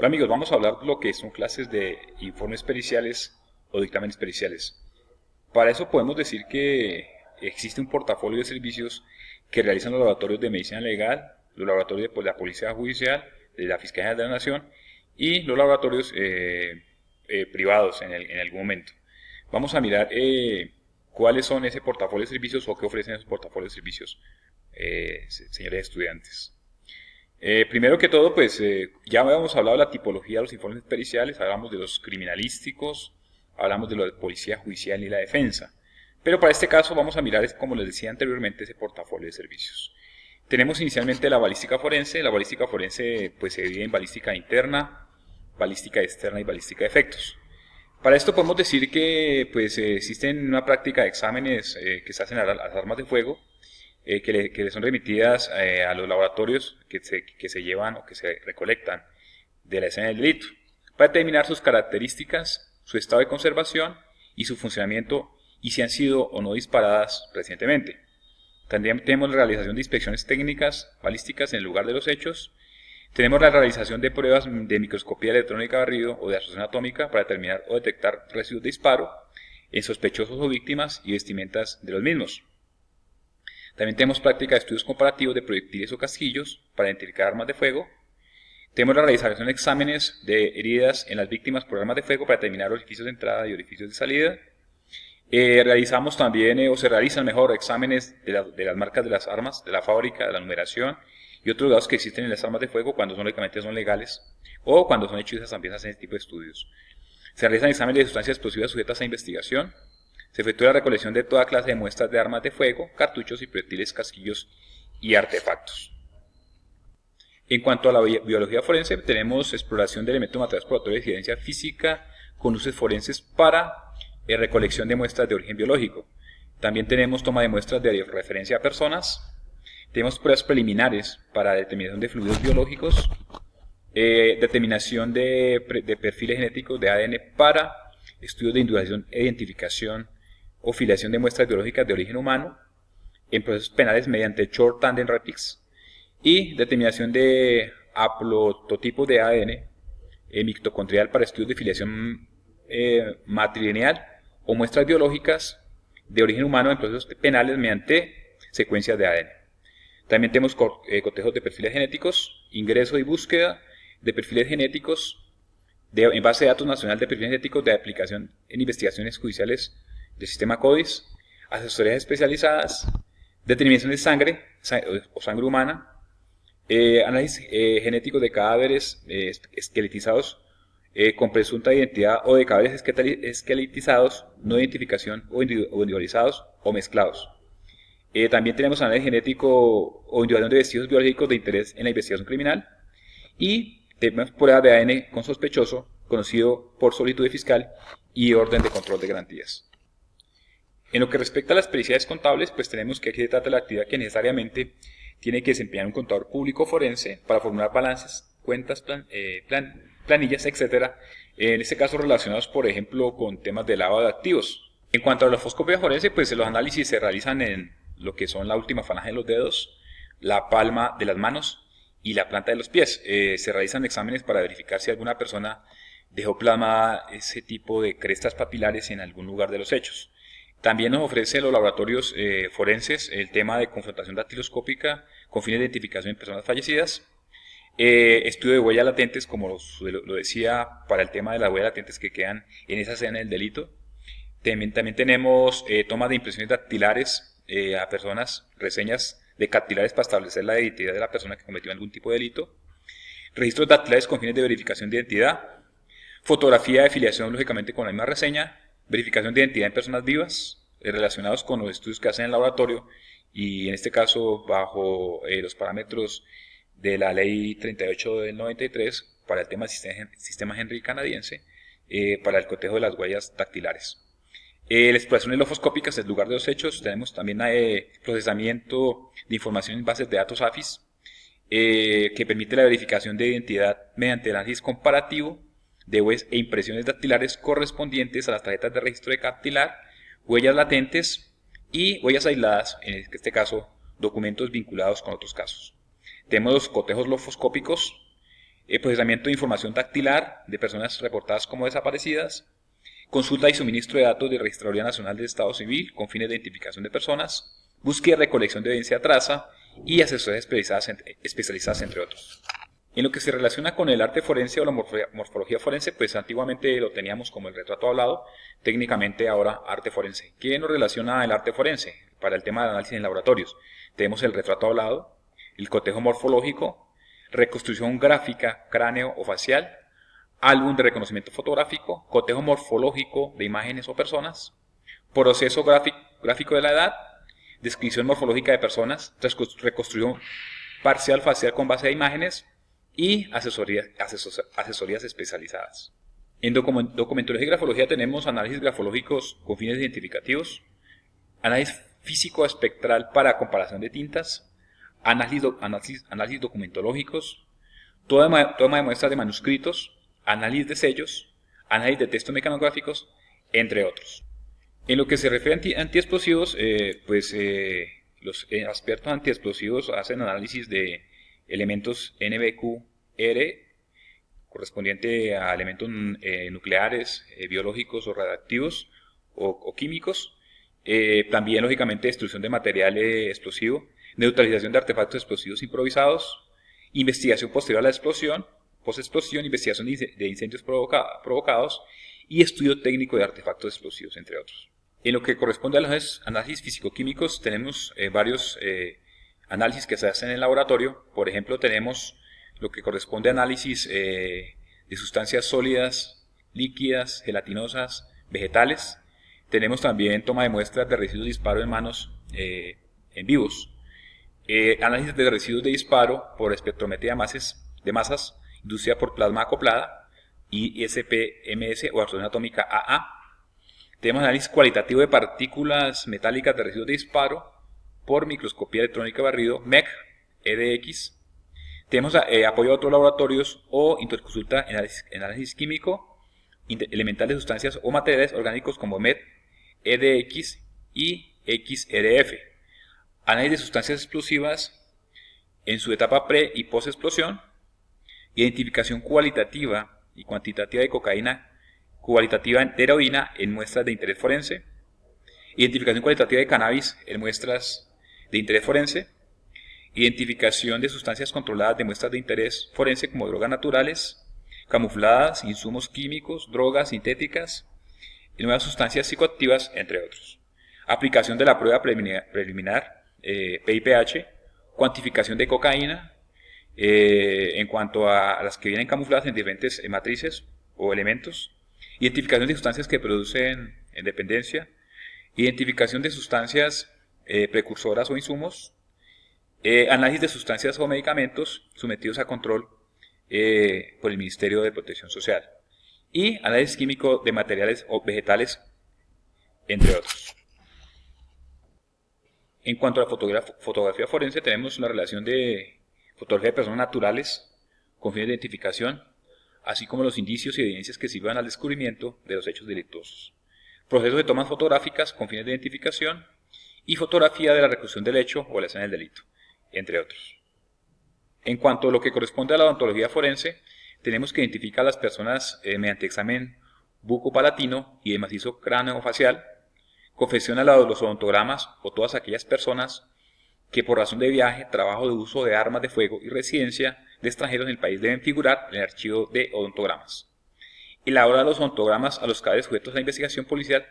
Hola amigos, vamos a hablar de lo que son clases de informes periciales o dictámenes periciales. Para eso podemos decir que existe un portafolio de servicios que realizan los laboratorios de medicina legal, los laboratorios de la Policía Judicial, de la Fiscalía General de la Nación y los laboratorios privados en algún momento. Vamos a mirar cuáles son ese portafolio de servicios o qué ofrecen esos portafolios de servicios, señores estudiantes. Primero que todo, pues ya habíamos hablado de la tipología de los informes periciales, hablamos de los criminalísticos, hablamos de la policía judicial y la defensa. Pero para este caso vamos a mirar, como les decía anteriormente, ese portafolio de servicios. Tenemos inicialmente la balística forense. La balística forense pues, se divide en balística interna, balística externa y balística de efectos. Para esto podemos decir que pues, existen una práctica de exámenes que se hacen a las armas de fuego, que le son remitidas a los laboratorios que se llevan o que se recolectan de la escena del delito, para determinar sus características, su estado de conservación y su funcionamiento y si han sido o no disparadas recientemente. También tenemos la realización de inspecciones técnicas balísticas en el lugar de los hechos. Tenemos la realización de pruebas de microscopía electrónica barrido o de asociación atómica para determinar o detectar residuos de disparo en sospechosos o víctimas y vestimentas de los mismos. También tenemos práctica de estudios comparativos de proyectiles o casquillos para identificar armas de fuego. Tenemos la realización de exámenes de heridas en las víctimas por armas de fuego para determinar orificios de entrada y orificios de salida. Realizamos también, o se realizan mejor, exámenes de las marcas de las armas, de la fábrica, de la numeración y otros datos que existen en las armas de fuego cuando lógicamente son legales o cuando son hechizas también se hacen este tipo de estudios. Se realizan exámenes de sustancias explosivas sujetas a investigación. Se efectúa la recolección de toda clase de muestras de armas de fuego, cartuchos y proyectiles, casquillos y artefactos. En cuanto a la biología forense, tenemos exploración de elementos materiales exploratorios de evidencia física con usos forenses para recolección de muestras de origen biológico. También tenemos toma de muestras de referencia a personas. Tenemos pruebas preliminares para determinación de fluidos biológicos, determinación de perfiles genéticos de ADN para estudios de individuación e identificación o filiación de muestras biológicas de origen humano en procesos penales mediante Short Tandem Replics y determinación de haplototipos de ADN mitocondrial para estudios de filiación matrilineal o muestras biológicas de origen humano en procesos penales mediante secuencias de ADN. También tenemos cotejos de perfiles genéticos, ingreso y búsqueda de perfiles genéticos en base de datos nacional de perfiles genéticos de aplicación en investigaciones judiciales del sistema CODIS, asesorías especializadas, determinación de sangre o sangre humana, análisis genético de cadáveres esqueletizados con presunta identidad o de cadáveres esqueletizados, no identificación o individualizados o mezclados. También tenemos análisis genético o individuación de vestidos biológicos de interés en la investigación criminal y tenemos pruebas de ADN con sospechoso conocido por solicitud de fiscal y orden de control de garantías. En lo que respecta a las periciales contables, pues tenemos que aquí se trata de la actividad que necesariamente tiene que desempeñar un contador público forense para formular balances, cuentas, planillas, etc. En este caso relacionados, por ejemplo, con temas de lavado de activos. En cuanto a la foscopía forense, pues los análisis se realizan en lo que son la última falange de los dedos, la palma de las manos y la planta de los pies. Se realizan exámenes para verificar si alguna persona dejó plasmada ese tipo de crestas papilares en algún lugar de los hechos. También nos ofrece los laboratorios forenses el tema de confrontación dactiloscópica con fines de identificación de personas fallecidas, estudio de huellas latentes, como lo decía, para el tema de las huellas latentes que quedan en esa escena del delito. También tenemos toma de impresiones dactilares a personas, reseñas de dactilares para establecer la identidad de la persona que cometió algún tipo de delito, registros dactilares con fines de verificación de identidad, fotografía de filiación lógicamente con la misma reseña, verificación de identidad en personas vivas relacionados con los estudios que hacen en el laboratorio y en este caso bajo los parámetros de la ley 38 del 93 para el tema del sistema Henry canadiense para el cotejo de las huellas dactilares. La exploración endoscópica es el lugar de los hechos. Tenemos también procesamiento de información en bases de datos AFIS que permite la verificación de identidad mediante el análisis comparativo de huellas e impresiones dactilares correspondientes a las tarjetas de registro de dactilar, huellas latentes y huellas aisladas, en este caso documentos vinculados con otros casos. Tenemos los cotejos lofoscópicos, procesamiento de información dactilar de personas reportadas como desaparecidas, consulta y suministro de datos de Registraduría Nacional de Estado Civil con fines de identificación de personas, búsqueda y recolección de evidencia traza y asesorías especializadas, entre otros. En lo que se relaciona con el arte forense o la morfología forense, pues antiguamente lo teníamos como el retrato hablado, técnicamente ahora arte forense. ¿Qué nos relaciona el arte forense para el tema del análisis en laboratorios? Tenemos el retrato hablado, el cotejo morfológico, reconstrucción gráfica, cráneo o facial, álbum de reconocimiento fotográfico, cotejo morfológico de imágenes o personas, proceso gráfico de la edad, descripción morfológica de personas, reconstrucción parcial facial con base de imágenes y asesorías especializadas. En documentología y grafología tenemos análisis grafológicos con fines identificativos, análisis físico espectral para comparación de tintas, análisis documentológicos, toma de muestras de manuscritos, análisis de sellos, análisis de textos mecanográficos, entre otros. En lo que se refiere a antiexplosivos, los expertos antiexplosivos hacen análisis de elementos NBQR, correspondiente a elementos nucleares, biológicos o radiactivos o químicos. También, lógicamente, destrucción de material explosivo, neutralización de artefactos explosivos improvisados, investigación posterior a la explosión, post-explosión, investigación de incendios provocados y estudio técnico de artefactos explosivos, entre otros. En lo que corresponde a los análisis físico-químicos, tenemos varios análisis que se hacen en el laboratorio. Por ejemplo, tenemos lo que corresponde a análisis de sustancias sólidas, líquidas, gelatinosas, vegetales. Tenemos también toma de muestras de residuos de disparo en manos en vivos. Análisis de residuos de disparo por espectrometría de masas inducida por plasma acoplada, ISP-MS o absorción atómica AA. Tenemos análisis cualitativo de partículas metálicas de residuos de disparo por microscopía electrónica barrido, MEC, EDX. Tenemos apoyo a otros laboratorios o interconsulta en análisis químico, elemental de sustancias o materiales orgánicos como MED, EDX y XRF. Análisis de sustancias explosivas en su etapa pre y post explosión. Identificación cualitativa y cuantitativa de cocaína, cualitativa de heroína en muestras de interés forense. Identificación cualitativa de cannabis en muestras de interés forense. Identificación de sustancias controladas de muestras de interés forense como drogas naturales, camufladas, insumos químicos, drogas sintéticas y nuevas sustancias psicoactivas, entre otros. Aplicación de la prueba preliminar PIPH, cuantificación de cocaína, en cuanto a las que vienen camufladas en diferentes matrices o elementos, identificación de sustancias que producen dependencia, identificación de sustancias precursoras o insumos, análisis de sustancias o medicamentos sometidos a control por el Ministerio de Protección Social y análisis químico de materiales o vegetales, entre otros. En cuanto a la fotografía forense, tenemos la relación de fotografía de personas naturales con fines de identificación, así como los indicios y evidencias que sirvan al descubrimiento de los hechos delictuosos. Procesos de tomas fotográficas con fines de identificación y fotografía de la reconstrucción del hecho o la escena del delito, entre otros. En cuanto a lo que corresponde a la odontología forense, tenemos que identificar a las personas mediante examen bucopalatino y de macizo craneofacial, confecciona los odontogramas o todas aquellas personas que por razón de viaje, trabajo de uso de armas de fuego y residencia de extranjeros en el país deben figurar en el archivo de odontogramas. Elabora los odontogramas a los cadáveres sujetos a la investigación policial,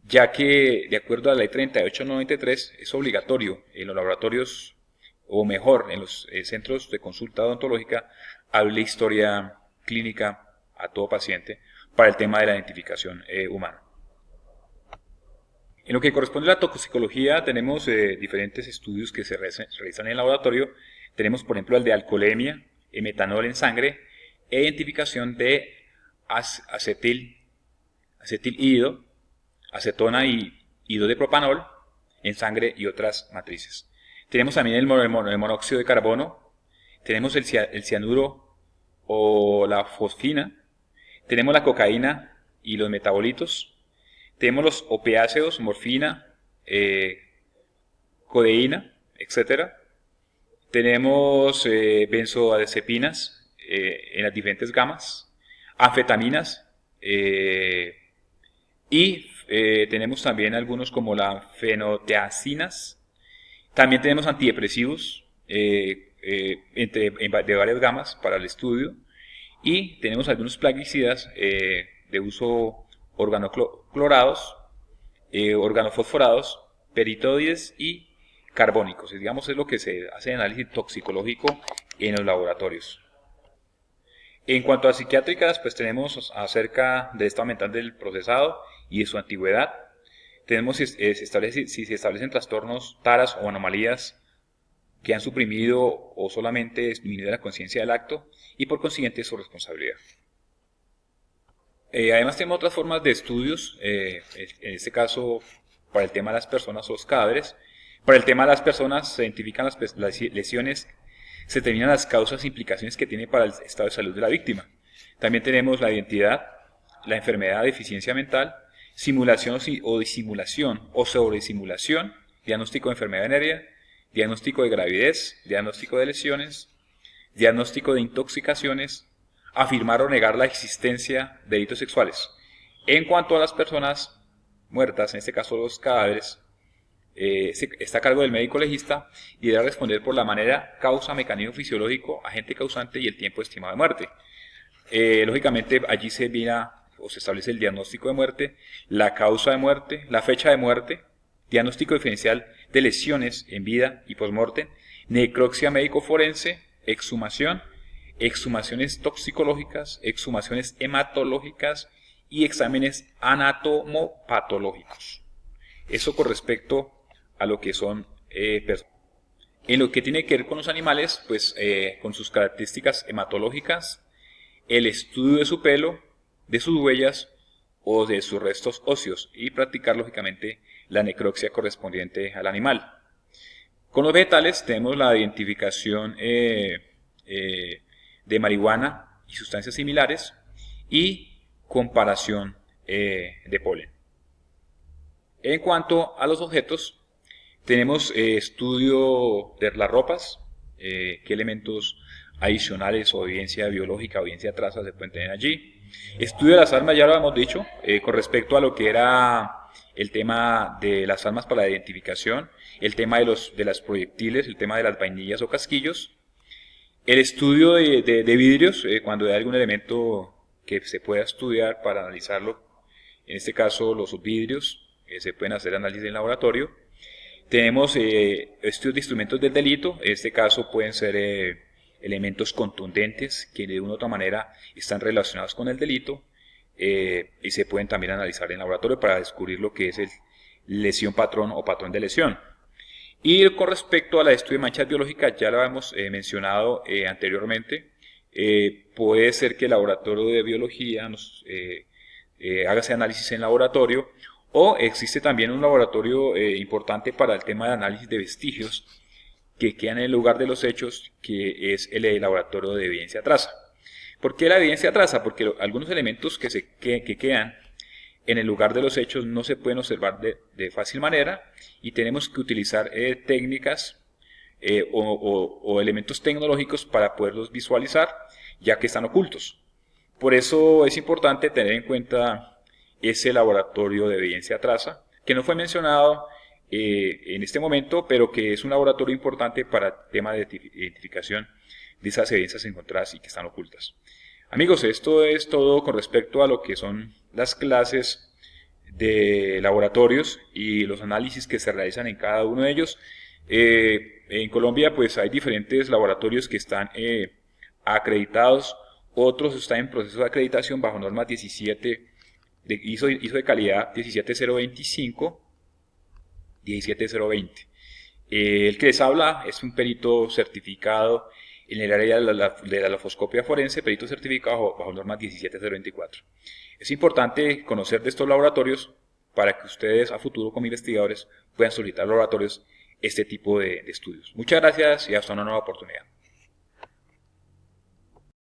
ya que, de acuerdo a la ley 3893, es obligatorio en los laboratorios, o mejor, en los centros de consulta odontológica, darle historia clínica a todo paciente para el tema de la identificación humana. En lo que corresponde a la toxicología, tenemos diferentes estudios que se realizan en el laboratorio. Tenemos, por ejemplo, el de alcoholemia, metanol en sangre, e identificación de acetilhídrido, acetona y hidro de propanol en sangre y otras matrices. Tenemos también el monóxido de carbono, tenemos el cianuro o la fosfina, tenemos la cocaína y los metabolitos, tenemos los opiáceos, morfina, codeína, etc. Tenemos benzodiazepinas, en las diferentes gamas, anfetaminas, y tenemos también algunos como las fenotiazinas. También tenemos antidepresivos de varias gamas para el estudio, y tenemos algunos plaguicidas de uso organoclorados, organofosforados, peritoides y carbónicos. Digamos, es lo que se hace en análisis toxicológico en los laboratorios. En cuanto a psiquiátricas, pues tenemos acerca del estado mental del procesado y de su antigüedad. Tenemos si se establecen trastornos, taras o anomalías que han suprimido o solamente disminuido la conciencia del acto y por consiguiente su responsabilidad. Además tenemos otras formas de estudios, en este caso para el tema de las personas o los cadáveres. Para el tema de las personas se identifican las lesiones, se determinan las causas e implicaciones que tiene para el estado de salud de la víctima. También tenemos la identidad, la enfermedad, deficiencia mental, simulación o disimulación o sobresimulación, diagnóstico de enfermedad venérea, diagnóstico de gravidez, diagnóstico de lesiones, diagnóstico de intoxicaciones, afirmar o negar la existencia de delitos sexuales. En cuanto a las personas muertas, en este caso los cadáveres, está a cargo del médico legista y debe responder por la manera, causa, mecanismo fisiológico, agente causante y el tiempo estimado de muerte. Lógicamente allí se mira o se establece el diagnóstico de muerte, la causa de muerte, la fecha de muerte, diagnóstico diferencial de lesiones en vida y posmortem, necropsia médico-forense, exhumación, exhumaciones toxicológicas, exhumaciones hematológicas y exámenes anatomopatológicos. Eso con respecto a lo que son personas. En lo que tiene que ver con los animales, pues con sus características hematológicas, el estudio de su pelo, de sus huellas o de sus restos óseos y practicar lógicamente la necropsia correspondiente al animal. Con los vegetales tenemos la identificación de marihuana y sustancias similares y comparación de polen. En cuanto a los objetos, tenemos estudio de las ropas, qué elementos adicionales o evidencia biológica o evidencia traza se pueden tener allí. Estudio de las armas, ya lo hemos dicho, con respecto a lo que era el tema de las armas para la identificación, el tema de las proyectiles, el tema de las vainillas o casquillos. El estudio de vidrios, cuando hay algún elemento que se pueda estudiar para analizarlo, en este caso los vidrios, se pueden hacer análisis en laboratorio. Tenemos estudios de instrumentos del delito, en este caso pueden ser elementos contundentes que de una u otra manera están relacionados con el delito y se pueden también analizar en laboratorio para descubrir lo que es el lesión patrón o patrón de lesión. Y con respecto a la estudio de manchas biológicas, ya lo hemos mencionado anteriormente, puede ser que el laboratorio de biología nos haga ese análisis en laboratorio, o existe también un laboratorio importante para el tema de análisis de vestigios que quedan en el lugar de los hechos, que es el laboratorio de evidencia traza. ¿Por qué la evidencia traza? Porque algunos elementos que quedan en el lugar de los hechos no se pueden observar de fácil manera y tenemos que utilizar técnicas o elementos tecnológicos para poderlos visualizar, ya que están ocultos. Por eso es importante tener en cuenta ese laboratorio de evidencia traza, que no fue mencionado en este momento, pero que es un laboratorio importante para el tema de identificación de esas evidencias encontradas y que están ocultas. Amigos, esto es todo con respecto a lo que son las clases de laboratorios y los análisis que se realizan en cada uno de ellos. En Colombia pues hay diferentes laboratorios que están acreditados, otros están en proceso de acreditación bajo normas 17 de ISO de calidad 17025, 17020. El que les habla es un perito certificado en el área de la lofoscopia forense, perito certificado bajo normas 17024. Es importante conocer de estos laboratorios para que ustedes a futuro como investigadores puedan solicitar laboratorios este tipo de estudios. Muchas gracias y hasta una nueva oportunidad.